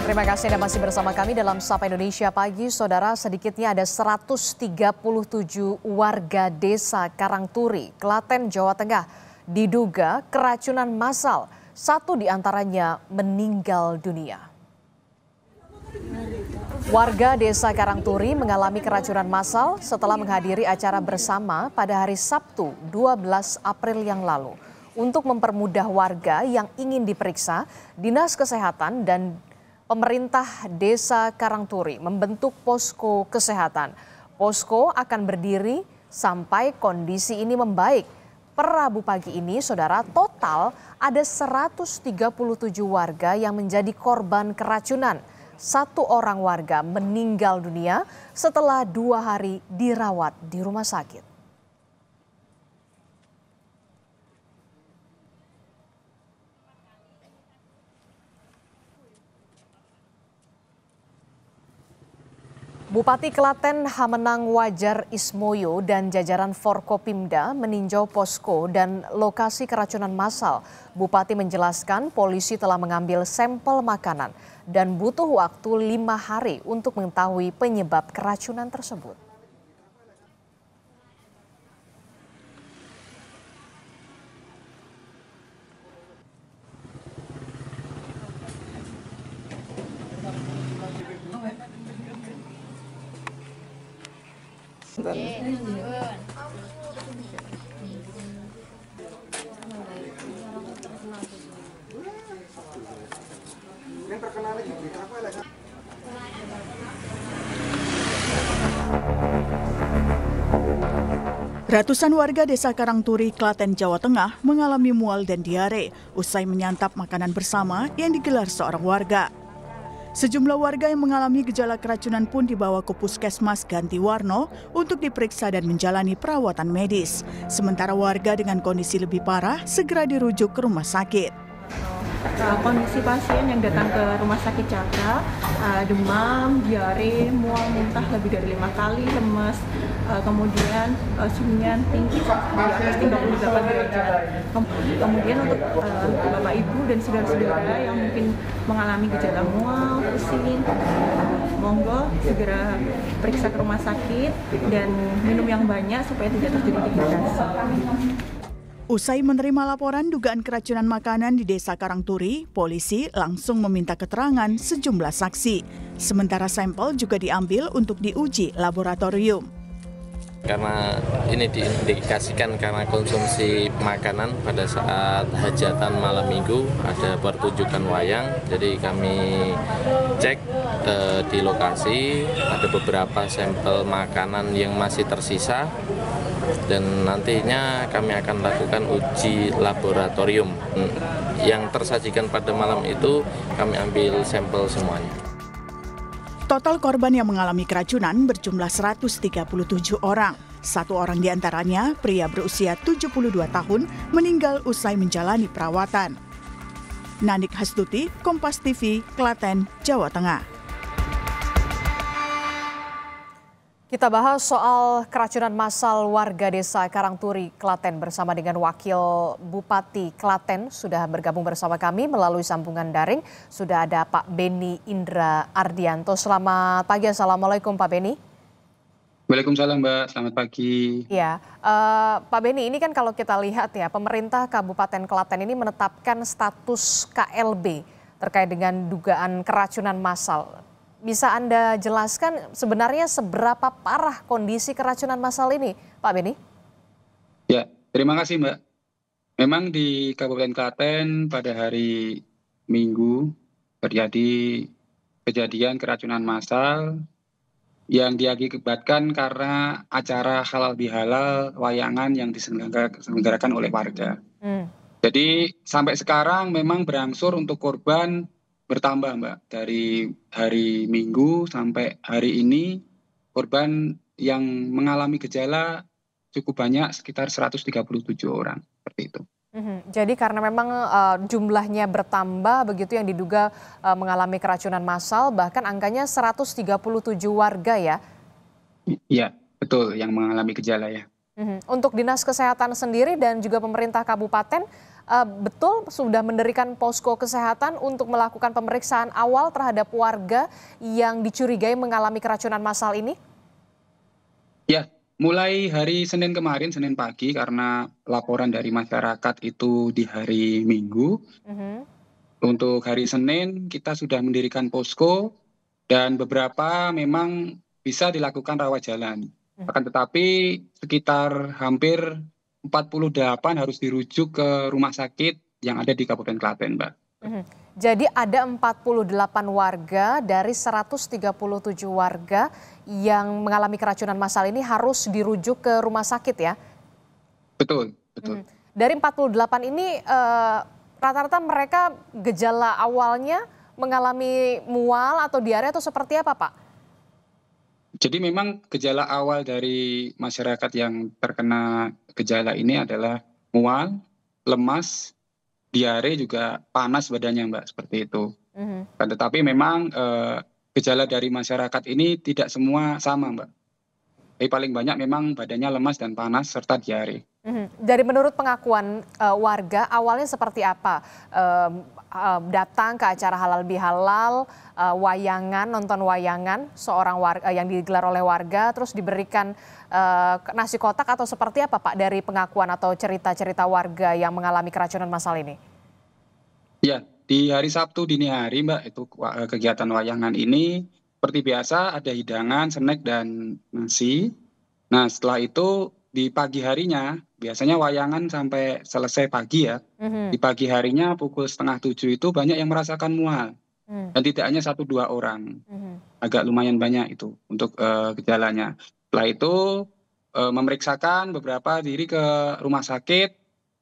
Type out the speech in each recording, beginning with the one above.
Terima kasih Anda masih bersama kami dalam Sapa Indonesia Pagi. Saudara, sedikitnya ada 137 warga desa Karangturi, Klaten, Jawa Tengah diduga keracunan massal. 1 diantaranya meninggal dunia. Warga desa Karangturi mengalami keracunan massal setelah menghadiri acara bersama pada hari Sabtu 12 April yang lalu. Untuk mempermudah warga yang ingin diperiksa, Dinas Kesehatan dan pemerintah desa Karangturi membentuk posko kesehatan. Posko akan berdiri sampai kondisi ini membaik. Per Rabu pagi ini, saudara, total ada 137 warga yang menjadi korban keracunan. 1 orang warga meninggal dunia setelah 2 hari dirawat di rumah sakit. Bupati Klaten Hamenang Wajar Ismoyo dan jajaran Forkopimda meninjau posko dan lokasi keracunan massal. Bupati menjelaskan polisi telah mengambil sampel makanan dan butuh waktu 5 hari untuk mengetahui penyebab keracunan tersebut. Ratusan warga desa Karangturi, Klaten, Jawa Tengah mengalami mual dan diare usai menyantap makanan bersama yang digelar seorang warga. Sejumlah warga yang mengalami gejala keracunan pun dibawa ke Puskesmas Gantiwarno untuk diperiksa dan menjalani perawatan medis. Sementara warga dengan kondisi lebih parah segera dirujuk ke rumah sakit. Kondisi pasien yang datang ke rumah sakit Cakra, demam, diare, mual, muntah lebih dari 5 kali, lemas, kemudian suhunya tinggi di atas 38 derajat. Kemudian untuk Bapak Ibu dan saudara-saudara yang mungkin mengalami gejala mual, pusing, monggo segera periksa ke rumah sakit dan minum yang banyak supaya tidak terjadi dehidrasi. Usai menerima laporan dugaan keracunan makanan di desa Karangturi, polisi langsung meminta keterangan sejumlah saksi. Sementara sampel juga diambil untuk diuji laboratorium. Karena ini diindikasikan karena konsumsi makanan pada saat hajatan malam minggu ada pertunjukan wayang, jadi kami cek di lokasi ada beberapa sampel makanan yang masih tersisa dan nantinya kami akan lakukan uji laboratorium. Yang tersajikan pada malam itu kami ambil sampel semuanya. Total korban yang mengalami keracunan berjumlah 137 orang. 1 orang diantaranya, pria berusia 72 tahun, meninggal usai menjalani perawatan. Nanik Hastuti, Kompas TV, Klaten, Jawa Tengah. Kita bahas soal keracunan massal warga desa Karangturi, Klaten bersama dengan Wakil Bupati Klaten sudah bergabung bersama kami melalui sambungan daring. Sudah ada Pak Beni Indra Ardianto. Selamat pagi, Assalamualaikum Pak Beni. Waalaikumsalam Mbak, selamat pagi. Ya, Pak Beni, ini kan kalau kita lihat ya, pemerintah Kabupaten Klaten ini menetapkan status KLB terkait dengan dugaan keracunan massal. Bisa Anda jelaskan sebenarnya seberapa parah kondisi keracunan massal ini, Pak Beni? Ya, terima kasih Mbak. Memang di Kabupaten Klaten pada hari Minggu terjadi kejadian keracunan massal yang diakibatkan karena acara halal bihalal wayangan yang diselenggarakan oleh warga. Jadi sampai sekarang memang berangsur untuk korban bertambah Mbak. Dari hari Minggu sampai hari ini korban yang mengalami gejala cukup banyak, sekitar 137 orang seperti itu. Jadi karena memang jumlahnya bertambah begitu yang diduga mengalami keracunan massal, bahkan angkanya 137 warga ya? Iya, betul yang mengalami gejala ya. Untuk Dinas Kesehatan sendiri dan juga pemerintah kabupaten, betul sudah mendirikan posko kesehatan untuk melakukan pemeriksaan awal terhadap warga yang dicurigai mengalami keracunan massal ini? Ya, mulai hari Senin kemarin, Senin pagi, karena laporan dari masyarakat itu di hari Minggu. Untuk hari Senin kita sudah mendirikan posko dan beberapa memang bisa dilakukan rawat jalan. Akan tetapi sekitar hampir 48 harus dirujuk ke rumah sakit yang ada di Kabupaten Klaten, Mbak. Jadi ada 48 warga dari 137 warga yang mengalami keracunan massal ini harus dirujuk ke rumah sakit ya? Betul, betul. Dari 48 ini rata-rata mereka gejala awalnya mengalami mual atau diare atau seperti apa, Pak? Jadi memang gejala awal dari masyarakat yang terkena gejala ini adalah mual, lemas, diare, juga panas badannya, Mbak, seperti itu. Tetapi memang gejala dari masyarakat ini tidak semua sama, Mbak. Tapi paling banyak memang badannya lemas dan panas serta diare. Dari menurut pengakuan warga awalnya seperti apa? Datang ke acara halal bihalal, wayangan, nonton wayangan seorang warga yang digelar oleh warga, terus diberikan nasi kotak atau seperti apa, Pak, dari pengakuan atau cerita-cerita warga yang mengalami keracunan massal ini? Ya, di hari Sabtu dini hari, Mbak, itu kegiatan wayangan ini seperti biasa ada hidangan, snack, dan nasi. Nah, setelah itu di pagi harinya, biasanya wayangan sampai selesai pagi ya. Di pagi harinya pukul 6:30 itu banyak yang merasakan mual. Dan tidak hanya 1-2 orang. Agak lumayan banyak itu untuk gejalanya. Setelah itu memeriksakan beberapa diri ke rumah sakit.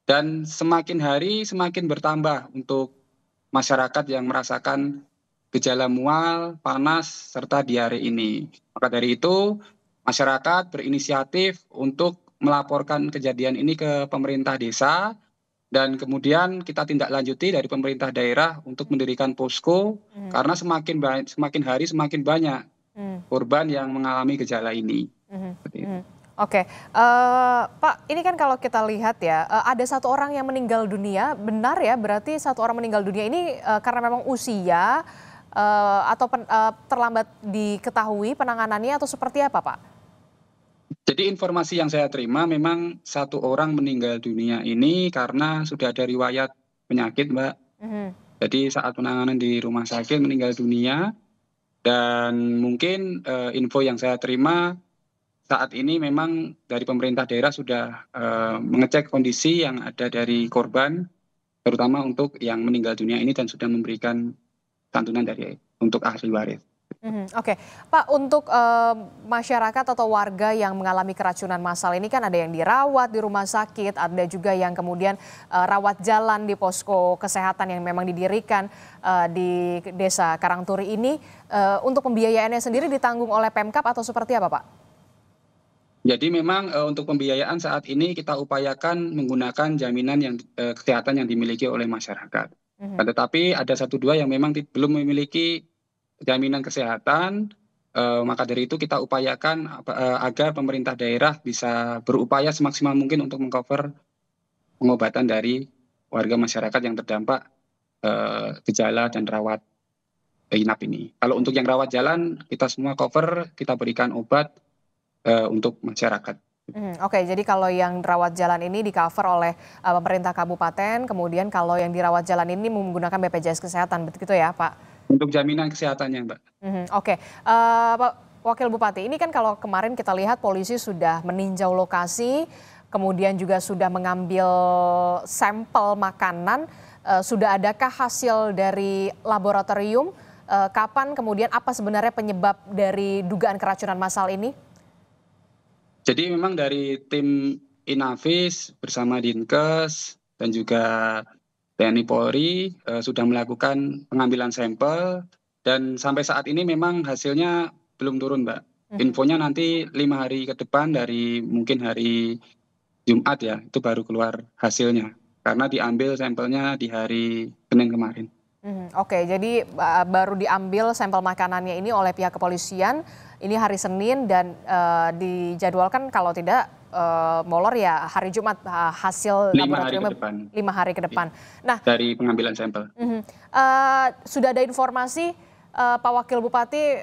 Dan semakin hari semakin bertambah untuk masyarakat yang merasakan gejala mual, panas, serta diare ini. Maka dari itu masyarakat berinisiatif untuk melaporkan kejadian ini ke pemerintah desa dan kemudian kita tindak lanjuti dari pemerintah daerah untuk mendirikan posko karena semakin hari semakin banyak korban yang mengalami gejala ini. Oke, Pak, ini kan kalau kita lihat ya, ada 1 orang yang meninggal dunia, benar ya? Berarti 1 orang meninggal dunia ini karena memang usia atau terlambat diketahui penanganannya atau seperti apa, Pak? Jadi informasi yang saya terima memang 1 orang meninggal dunia ini karena sudah ada riwayat penyakit, Mbak. Jadi saat penanganan di rumah sakit meninggal dunia dan mungkin info yang saya terima saat ini memang dari pemerintah daerah sudah mengecek kondisi yang ada dari korban, terutama untuk yang meninggal dunia ini dan sudah memberikan santunan untuk ahli waris. Oke, Pak, untuk masyarakat atau warga yang mengalami keracunan massal ini kan ada yang dirawat di rumah sakit, ada juga yang kemudian rawat jalan di posko kesehatan yang memang didirikan di Desa Karangturi ini. Untuk pembiayaannya sendiri ditanggung oleh Pemkab atau seperti apa, Pak? Jadi memang untuk pembiayaan saat ini kita upayakan menggunakan jaminan yang kesehatan yang dimiliki oleh masyarakat. Tetapi ada 1-2 yang memang belum memiliki jaminan kesehatan, maka dari itu kita upayakan agar pemerintah daerah bisa berupaya semaksimal mungkin untuk mengcover pengobatan dari warga masyarakat yang terdampak gejala dan rawat inap ini. Kalau untuk yang rawat jalan kita semua cover, kita berikan obat untuk masyarakat. Oke, jadi kalau yang rawat jalan ini di-cover oleh pemerintah kabupaten, kemudian kalau yang dirawat jalan ini menggunakan BPJS Kesehatan, begitu ya, Pak? Untuk jaminan kesehatannya, Mbak. Oke, Pak Wakil Bupati, ini kan kalau kemarin kita lihat polisi sudah meninjau lokasi, kemudian juga sudah mengambil sampel makanan, sudah adakah hasil dari laboratorium? Kapan kemudian apa sebenarnya penyebab dari dugaan keracunan massal ini? Jadi memang dari tim Inavis bersama Dinkes dan juga TNI Polri sudah melakukan pengambilan sampel dan sampai saat ini memang hasilnya belum turun, Mbak. Infonya nanti 5 hari ke depan dari mungkin hari Jumat ya, itu baru keluar hasilnya. Karena diambil sampelnya di hari Senin kemarin. Oke, jadi baru diambil sampel makanannya ini oleh pihak kepolisian, ini hari Senin dan dijadwalkan kalau tidak molor ya hari Jumat hasil 5 hari ke laboratoriumnya depan 5 hari ke depan. Nah, dari pengambilan sampel. sudah ada informasi Pak Wakil Bupati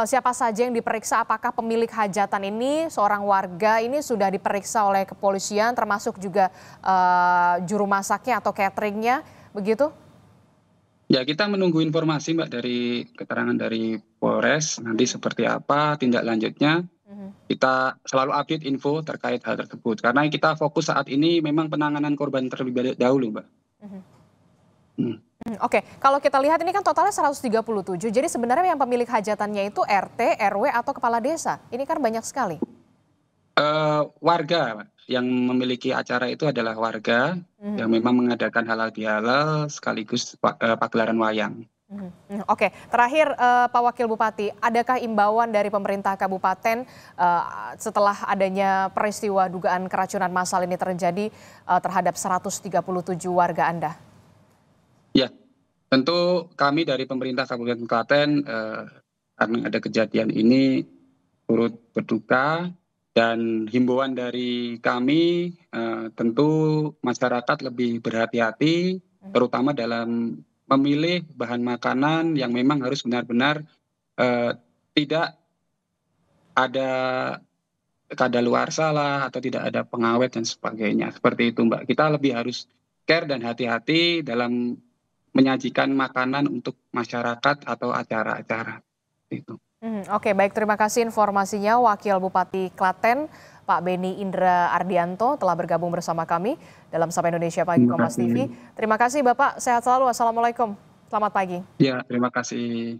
siapa saja yang diperiksa, apakah pemilik hajatan ini seorang warga ini sudah diperiksa oleh kepolisian termasuk juga juru masaknya atau cateringnya begitu? Ya, kita menunggu informasi Mbak dari keterangan dari Polres nanti seperti apa tindak lanjutnya. Kita selalu update info terkait hal tersebut karena kita fokus saat ini memang penanganan korban terlebih dahulu Mbak. Oke, kalau kita lihat ini kan totalnya 137, jadi sebenarnya yang pemilik hajatannya itu RT, RW atau kepala desa? Ini kan banyak sekali. Warga yang memiliki acara itu adalah warga yang memang mengadakan halal bihalal sekaligus pagelaran wayang. Oke, terakhir Pak Wakil Bupati, adakah imbauan dari pemerintah kabupaten setelah adanya peristiwa dugaan keracunan massal ini terjadi terhadap 137 warga Anda? Ya, tentu kami dari pemerintah Kabupaten Klaten karena ada kejadian ini turut berduka dan himbauan dari kami tentu masyarakat lebih berhati-hati terutama dalam memilih bahan makanan yang memang harus benar-benar tidak ada kadaluarsa lah atau tidak ada pengawet dan sebagainya. Seperti itu Mbak, kita lebih harus care dan hati-hati dalam menyajikan makanan untuk masyarakat atau acara-acara itu. Oke, baik, terima kasih informasinya Wakil Bupati Klaten Pak Beni Indra Ardianto telah bergabung bersama kami dalam Sapa Indonesia Pagi Kompas TV. Terima kasih Bapak, sehat selalu. Assalamualaikum. Selamat pagi. Ya, terima kasih.